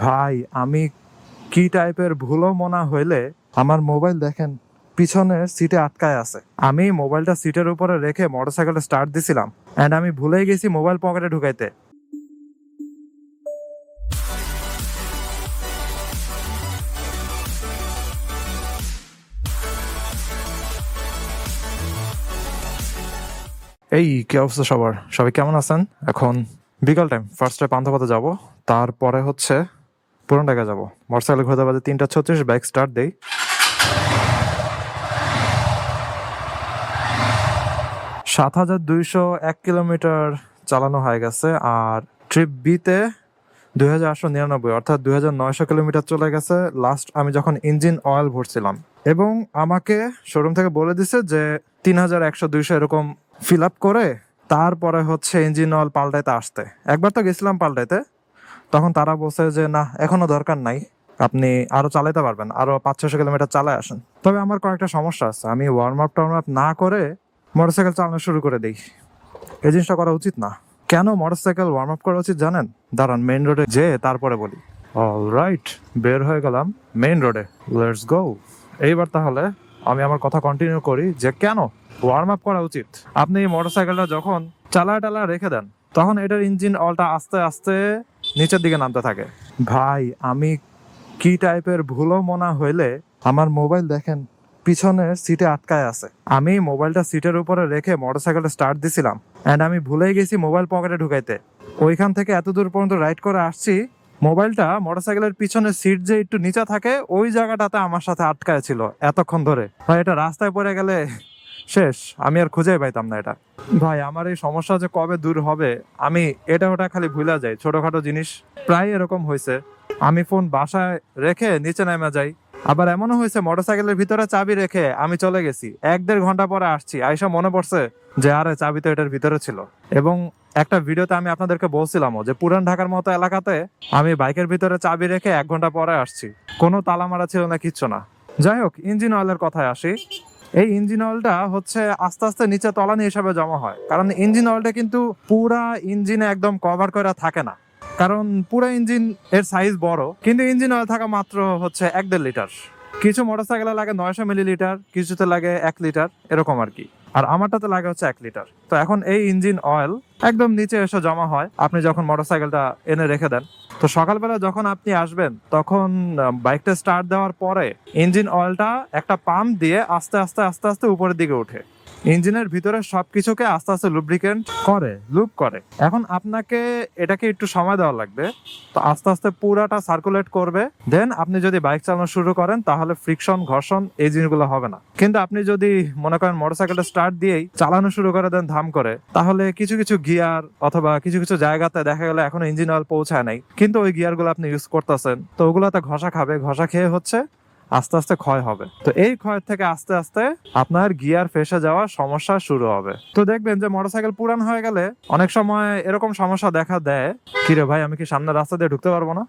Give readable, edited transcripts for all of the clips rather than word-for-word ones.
ভাই, আমি কি টাইপের ভুলো মনা হইলে আমার মোবাইল দেখেন পিছনের সিটে আটকায় আছে। আমি মোবাইলটা সিটের উপরে রেখে মোটরসাইকেলটা স্টার্ট দিছিলাম এন্ড আমি ভুলেই গেছি মোবাইল পকেটে ঢুকাইতে। এই কি অবস্থা সবার? সবাই কেমন আছেন? এখন বিকাল টাইম, ফার্স্টে পান্থপথে যাব, তারপরে হচ্ছে পুরান ঢাকা যাবো। মোটরসাইকেল ঘুরতে বাজে 3:36, বাইক স্টার্ট দেই। 7,201 কিলোমিটার চালানো হয়ে গেছে। আর ট্রিপ বিতে 2,899 অর্থাৎ 2,900 কিলোমিটার চলে গেছে লাস্ট আমি যখন ইঞ্জিন অয়েল ভরছিলাম। এবং আমাকে শোরুম থেকে বলে দিছে যে 3,100-200 এরকম ফিল আপ করে তারপরে হচ্ছে ইঞ্জিন অয়েল পাল্টাইতে আসতে। একবার তো গেছিলাম পাল্টাইতে, তখন তারা বলছে যে না, এখনো দরকার নাই, আপনি আরো চালাইতে পারবেন, আরো 500-600 কিলোমিটার চালায় আসেন। তবে আমার কয়েকটা সমস্যা আছে, আমি ওয়ার্ম আপ টার্ম আপ না করে মোটরসাইকেল চালানো শুরু করে দিই। এই জিনিসটা করা উচিত না। কেন মোটরসাইকেল ওয়ার্ম আপ করা উচিত জানেন? দাঁড়ান, মেইন রোডে যে তারপরে বলি। অলরাইট, বের হয়ে গেলাম মেইন রোডে, লেটস গো। এইবার তাহলে আমি আমার কথা কন্টিনিউ করি যে কেন ওয়ার্ম আপ করা উচিত। আপনি মোটরসাইকেলটা যখন চালা টালা রেখে দেন, তখন এটার ইঞ্জিন অয়েলটা আস্তে আস্তে নিচের দিকে নামতে থাকে। ভাই, আমি কি টাইপের ভুলো মনা হইলে আমার মোবাইল দেখেন পিছনের সিটে আটকায় আছে। আমি মোবাইলটা সিটের উপরে রেখে মোটরসাইকেলটা স্টার্ট দিছিলাম এন্ড আমি ভুলেই গেছি মোবাইল পকেটে ঢুকাইতে। ওইখান থেকে এত দূর পর্যন্ত রাইড করে আসছি, মোবাইলটা মোটরসাইকেলের পিছনের সিট যে একটু নিচে থাকে ওই জায়গাটাতে আমার সাথে আটকায় ছিল এতক্ষণ ধরে। ভাই, এটা রাস্তায় পড়ে গেলে শেষ, আমি আর খুঁজেই পাইতাম না এটা। ভাই, আমার এই সমস্যা যে কবে দূর হবে, আমি এটা ওটা খালি ভুলে যাই। ছোটখাটো জিনিস প্রায় এরকম হয়েছে। আমি ফোন বাসায় রেখে নিচে নেমে যাই। আবার এমনও হয়েছে মোটরসাইকেলের ভিতরে চাবি রেখে আমি চলে গেছি, 1-1.5 ঘন্টা পরে আসছি, আইসা মনে পড়ছে যে আরে চাবি তো এটার ভিতরে ছিল। এবং একটা ভিডিওতে আমি আপনাদেরকে বলছিলামও যে পুরান ঢাকার মতো এলাকাতে আমি বাইকের ভিতরে চাবি রেখে 1 ঘন্টা পরে আসছি, কোনো তালা মারা ছিল না, কিচ্ছু না। যাই হোক, ইঞ্জিন অয়েলের কথায় আসি। এই ইঞ্জিন অয়েলটা হচ্ছে আস্তে আস্তে নিচে তলানি হিসাবে জমা হয়, কারণ ইঞ্জিন অয়েলটা কিন্তু পুরা ইঞ্জিনে একদম কভার করে থাকে না। কারণ পুরো ইঞ্জিন এর সাইজ বড়, কিন্তু ইঞ্জিন অয়েল থাকা মাত্র হচ্ছে 1-1.5 লিটার। কিছু মোটরসাইকেলে লাগে 900 মিলিলিটার, কিছুতে লাগে 1 লিটার, এরকম আর কি। আর আমারটাতে লাগে হচ্ছে 1 লিটার। তো এখন এই ইঞ্জিন অয়েল একদম নিচে এসে জমা হয় আপনি যখন মোটরসাইকেলটা এনে রেখে দেন। তো সকালবেলা যখন আপনি আসবেন, তখন বাইকটা স্টার্ট দেওয়ার পরে ইঞ্জিন অয়েলটা একটা পাম্প দিয়ে আস্তে আস্তে আস্তে আস্তে উপরের দিকে ওঠে। ইঞ্জিনের ভিতরে সবকিছুকে আস্তে আস্তে লুব্রিকেন্ট করে, লুপ করে। এখন আপনাকে এটাকে একটু সময় দেওয়া লাগবে। তো আস্তে আস্তে পুরাটা সার্কুলেট করবে। দেন আপনি যদি বাইক চালানো শুরু করেন, তাহলে ফ্রিকশন, ঘর্ষণ এই জিনিসগুলো হবে না। কিন্তু আপনি যদি মনে করেন মোটরসাইকেলটা স্টার্ট দিয়েই চালানো শুরু করে দেন ধাম করে, তাহলে কিছু কিছু গিয়ার অথবা কিছু কিছু জায়গাতে দেখা গেলে এখনো ইঞ্জিন অয়েল পৌঁছায় নাই, কিন্তু ওই গিয়ার গুলো আপনি ইউজ করতেছেন, তো ওগুলোতে ঘষা খাবে, ঘষা খেয়ে হচ্ছে আস্তে আস্তে ক্ষয় হবে। তো এই ক্ষয় থেকে আস্তে আস্তে আপনার গিয়ার ফেসে যাওয়ার সমস্যা শুরু হবে। তো দেখবেন যে মোটরসাইকেল পুরান হয়ে গেলে অনেক সময় এরকম সমস্যা দেখা দেয়। কিরে ভাই, আমি কি সামনে রাস্তা দিয়ে ঢুকতে পারবো না?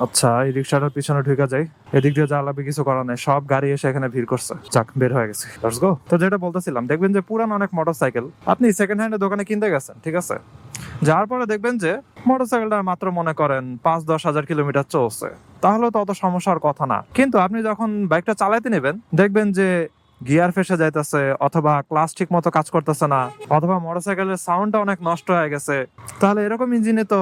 আচ্ছা, এই রিক্সাটার পিছনে ঢুকে যাই। এদিক দিয়ে জ্বালাবি, কিছু করার নেই, সব গাড়ি এসে এখানে ভিড় করছে। যাক, বের হয়ে গেছে, লেটস গো। তো যেটা বলতেছিলাম, দেখবেন যে পুরান অনেক মোটরসাইকেল আপনি সেকেন্ড হ্যান্ডের দোকানে কিনতে গেছেন, ঠিক আছে, যার পরে দেখবেন যে মোটরসাইকেলটা মাত্র মনে করেন 5-10 হাজার কিলোমিটার চলছে, তাহলে তো অত সমস্যার কথা না। কিন্তু আপনি যখন বাইকটা চালাইতে নেবেন, দেখবেন যে গিয়ার ফেসে যাইতেছে, অথবা ক্লাস ঠিক মতো কাজ করতেছে না, অথবা মোটরসাইকেলের সাউন্ডটা অনেক নষ্ট হয়ে গেছে। তাহলে এরকম ইঞ্জিনে তো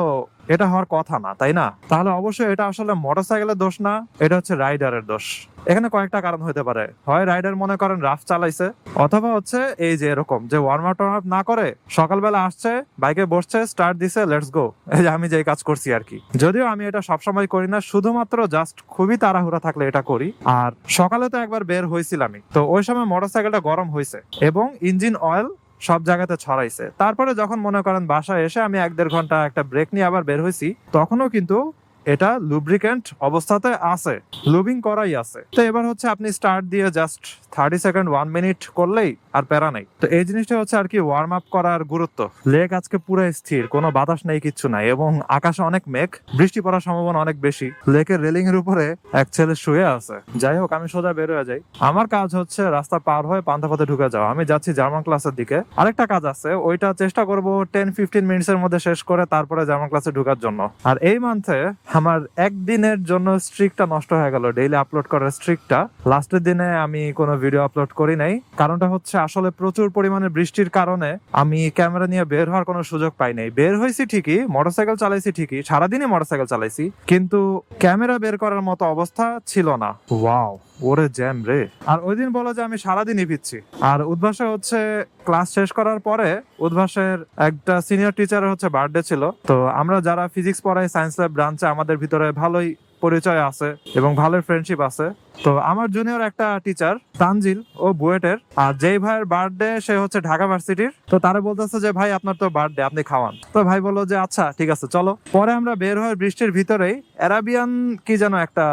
এটা হওয়ার কথা না, তাই না? তাহলে অবশ্যই এটা আসলে মোটরসাইকেলের দোষ না, এটা হচ্ছে রাইডারের দোষ। এখানে কয়েকটা কারণ হতে পারে। হয় রাইডার মনে করেন রাফ চালাইছে, অথবা হচ্ছে এই যে এরকম যে ওয়ার্ম আপ টর্ম আপ না করে সকালবেলা আসছে, বাইকে বসছে, স্টার্ট দিছে, লেটস গো। এই যে আমি যে কাজ করছি আর কি। যদিও আমি এটা সবসময় করি না, শুধুমাত্র জাস্ট খুবই তাড়াহুড়া থাকলে এটা করি। আর সকালে তো একবার বের হয়েছিলামই, তো ওই সময় মোটরসাইকেলটা গরম হয়েছে এবং ইঞ্জিন অয়েল সব জায়গাতে ছড়াইছে। তারপরে যখন মনে করেন বাসায় এসে আমি 1-1.5 ঘন্টা একটা ব্রেক নিয়ে আবার বের হয়েছি, তখনও কিন্তু এটা লুব্রিকেন্ট অবস্থাতে আছে, লুবিং করাই আছে। তো এবার হচ্ছে আপনি স্টার্ট দিয়ে জাস্ট 30 সেকেন্ড 1 মিনিট করলেই আর প্যারা নাই। তো এই জিনিসটা হচ্ছে আর কি ওয়ার্ম আপ করার গুরুত্ব। লেক আজকে পুরো স্থির, কোনো বাতাস নেই, কিচ্ছু নাই, এবং আকাশে অনেক মেঘ, বৃষ্টি পড়ার সম্ভাবনা অনেক বেশি। লেকের রেলিং এর উপরে এক ছেলে শুয়ে আছে। যাই হোক, আমি সোজা বের হয়ে যাই। আমার কাজ হচ্ছে রাস্তা পার হয়ে পান্থাপথে ঢুকে যাওয়া। আমি যাচ্ছি জার্মান ক্লাসের দিকে। আরেকটা কাজ আছে, ওইটা চেষ্টা করব 10-15 মিনিটের মধ্যে শেষ করে তারপরে জার্মান ক্লাসে ঢোকার জন্য। আর এই মান্থে আমার একদিনের জন্য স্ট্রিকটা নষ্ট হয়ে গেল, ডেইলি আপলোড করার স্ট্রিকটা। লাস্টের দিনে আমি কোনো ভিডিও আপলোড করি নাই, কারণটা হচ্ছে আসলে প্রচুর পরিমাণে বৃষ্টির কারণে আমি ক্যামেরা নিয়ে বের হওয়ার কোনো সুযোগ পাই নাই। বের হয়েছি ঠিকই, মোটরসাইকেল চালাইছি ঠিকই, সারাদিনই মোটরসাইকেল চালাইছি, কিন্তু ক্যামেরা বের করার মতো অবস্থা ছিল না। ওয়াও, ওরে জ্যাম রে। আর ওই দিন বলো যে আমি সারাদিনই ভিজছি। আর উদ্ভাসে হচ্ছে ক্লাস শেষ করার পরে উদ্ভাসের একটা সিনিয়র টিচারের হচ্ছে বার্থডে ছিল। তো আমরা যারা ফিজিক্স পড়াই সায়েন্স ল্যাব ব্রাঞ্চে, আমাদের ভিতরে ভালোই পরিচয় আছে এবং ভালোই ফ্রেন্ডশিপ আছে। তো আমার জুনিয়র একটা টিচার তানজিল, ও বুয়েটের, আর যেই ভাইয়ের বার্থডে সে হচ্ছে ঢাকা ভার্সিটির। তো তারা বলতেছে যে ভাই আপনার তো বার্থডে, আপনি খাওয়ান। তো ভাই বললো যে আচ্ছা ঠিক আছে চলো। পরে আমরা বের হয়ে বৃষ্টির ভিতরেই অ্যারাবিয়ান কি যেন একটা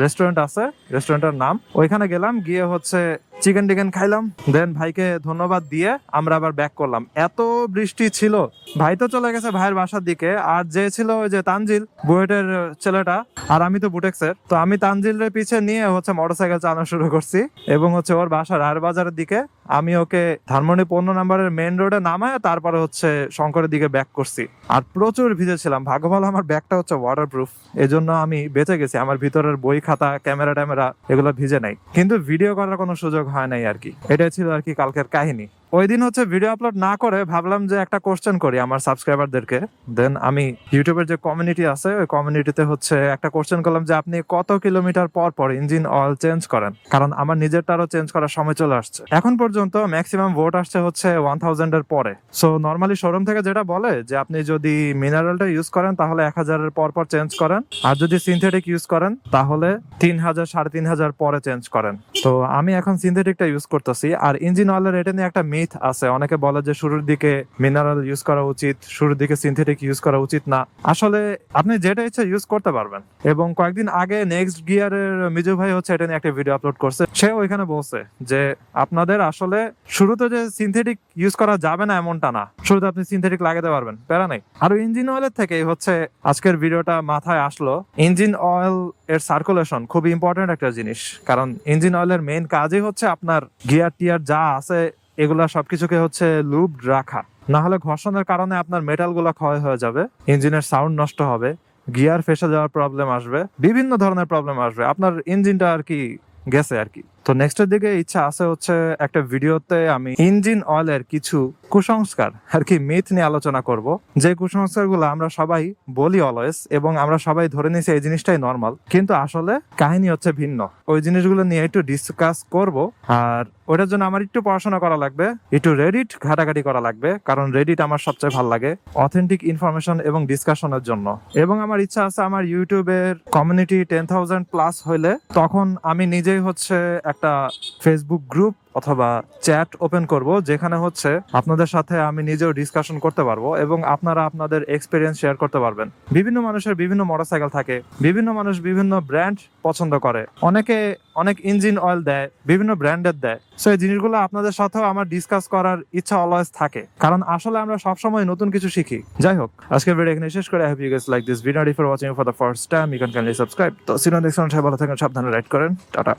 রেস্টুরেন্ট আছে, রেস্টুরেন্টের নাম, ওইখানে গেলাম, গিয়ে হচ্ছে চিকেন টিকেন খাইলাম। দেন ভাইকে ধন্যবাদ দিয়ে আমরা আবার ব্যাক করলাম। এত বৃষ্টি ছিল, ভাই তো চলে গেছে ভাইয়ের বাসার দিকে, আর যে ছিল ওই যে তানজিল, বুয়েটের ছেলেটা, আর আমি তো বুটেক্সের। তো আমি তানজিলের পিছে নিয়ে হচ্ছে মোটরসাইকেল চালানো শুরু করছি, এবং হচ্ছে ওর বাসা রায়ের বাজারের দিকে। আমি ওকে ধানমন্ডি 15 নম্বরের মেইন রোডে নামায় তারপরে হচ্ছে শঙ্করের দিকে ব্যাক করছি। আর প্রচুর ভিজেছিলাম, ভাগ্য ভালো আমার ব্যাগটা হচ্ছে ওয়াটারপ্রুফ, এজন্য আমি বেঁচে গেছি। আমার ভিতরের বই খাতা ক্যামেরা ট্যামেরা এগুলো ভিজে নাই, কিন্তু ভিডিও করার কোনো সুযোগ হয় নাই আর কি। এটাই ছিল আর কি কালকের কাহিনী। ওই দিন হচ্ছে ভিডিও আপলোড না করে ভাবলাম যে একটা কোশ্চেন করি আমার সাবস্ক্রাইবারদেরকে। দেন আমি ইউটিউবের যে কমিউনিটি আছে, ওই কমিউনিটিতে হচ্ছে একটা কোশ্চেন করলাম যে আপনি কত কিলোমিটার পর পর ইঞ্জিন অয়েল চেঞ্জ করেন, কারণ আমার নিজেরটারও চেঞ্জ করার সময় চলে আসছে। এখন পর্যন্ত ম্যাক্সিমাম ভোট আসছে হচ্ছে 1000 এর পরে। সো নর্মালি শোরুম থেকে যেটা বলে যে আপনি যদি মিনারেলটা ইউজ করেন তাহলে 1000 এর পর পর চেঞ্জ করেন, আর যদি সিনথেটিক ইউজ করেন তাহলে 3000 3500 পরে চেঞ্জ করেন। তো আমি এখন সিনথেটিকটা ইউজ করতেছি। আর ইঞ্জিন অয়েলের এটা নিয়ে একটা মিথ আছে, অনেকে বলে যে শুরুর দিকে মিনারেল ইউজ করা উচিত, শুরুর দিকে সিনথেটিক ইউজ করা উচিত না। আসলে আপনি যেটা ইচ্ছা ইউজ করতে পারবেন। এবং কয়েকদিন আগে নেক্সট গিয়ারের মিজু ভাই হচ্ছে এটা নিয়ে একটা ভিডিও আপলোড করছে, সে ওইখানে বলছে যে আপনাদের আসলে শুরুতে যে সিনথেটিক ইউজ করা যাবে না এমনটা না, শুরুতে আপনি সিনথেটিক লাগাতে পারবেন, প্যারা নাই। আর ইঞ্জিন অয়েলের থেকে হচ্ছে আজকের ভিডিওটা মাথায় আসলো। ইঞ্জিন অয়েল এর সার্কুলেশন খুব ইম্পর্টেন্ট একটা জিনিস, কারণ ইঞ্জিন অয়েলের মেইন কাজই হচ্ছে আপনার গিয়ার টিয়ার যা আছে এগুলা সবকিছুকে হচ্ছে লুব রাখা। না হলে ঘর্ষণের কারণে আপনার মেটাল গুলা ক্ষয় হয়ে যাবে, ইঞ্জিনের সাউন্ড নষ্ট হবে, গিয়ার ফেসে যাওয়ার প্রবলেম আসবে, বিভিন্ন ধরনের প্রবলেম আসবে, আপনার ইঞ্জিনটা আর কি গেছে আর কি। তো নেক্সটের দিকে ইচ্ছা আছে হচ্ছে একটা ভিডিওতে আমি ইঞ্জিন অয়েলের কিছু কুসংস্কার আর কি মিথ নিয়ে আলোচনা করব, যে কুসংস্কারগুলো আমরা সবাই বলি অলওয়েজ, এবং আমরা সবাই ধরে নিয়েছি এই জিনিসটাই নর্মাল, কিন্তু আসলে কাহিনী হচ্ছে ভিন্ন। ওই জিনিসগুলো নিয়ে একটু ডিসকাস করব। আর ওটার জন্য আমার একটু পড়াশোনা করা লাগবে, একটু রেডিট ঘাটাঘাটি করা লাগবে, কারণ রেডিট আমার সবচেয়ে ভালো লাগে অথেন্টিক ইনফরমেশন এবং ডিসকাশনের জন্য। এবং আমার ইচ্ছা আছে আমার ইউটিউবের কমিউনিটি 10,000 প্লাস হইলে তখন আমি নিজেই হচ্ছে একটা ফেসবুক গ্রুপ অথবা চ্যাট ওপেন করব, যেখানে হচ্ছে আপনাদের সাথে আমি নিজেও ডিসকাশন করতে পারবো এবং আপনারা আপনাদের এক্সপিরিয়েন্স শেয়ার করতে পারবেন। বিভিন্ন মানুষের বিভিন্ন মোটরসাইকেল থাকে, বিভিন্ন মানুষ বিভিন্ন ব্র্যান্ড পছন্দ করে, অনেকে অনেক ইঞ্জিন অয়েল দেয়, বিভিন্ন ব্র্যান্ডের দেয়। সো এই জিনিসগুলো আপনাদের সাথেও আমার ডিসকাস করার ইচ্ছা অলওয়েজ থাকে, কারণ আসলে আমরা সবসময় নতুন কিছু শিখি। যাই হোক, আজকের ভিডিও এখানে শেষ করে, I hope you guys like this video. If you're watching for the first time, you can kindly subscribe. তো সিনো নেক্সট টাইম, ভালো থাকেন, সাবধানে রাইড করেন, টাটা।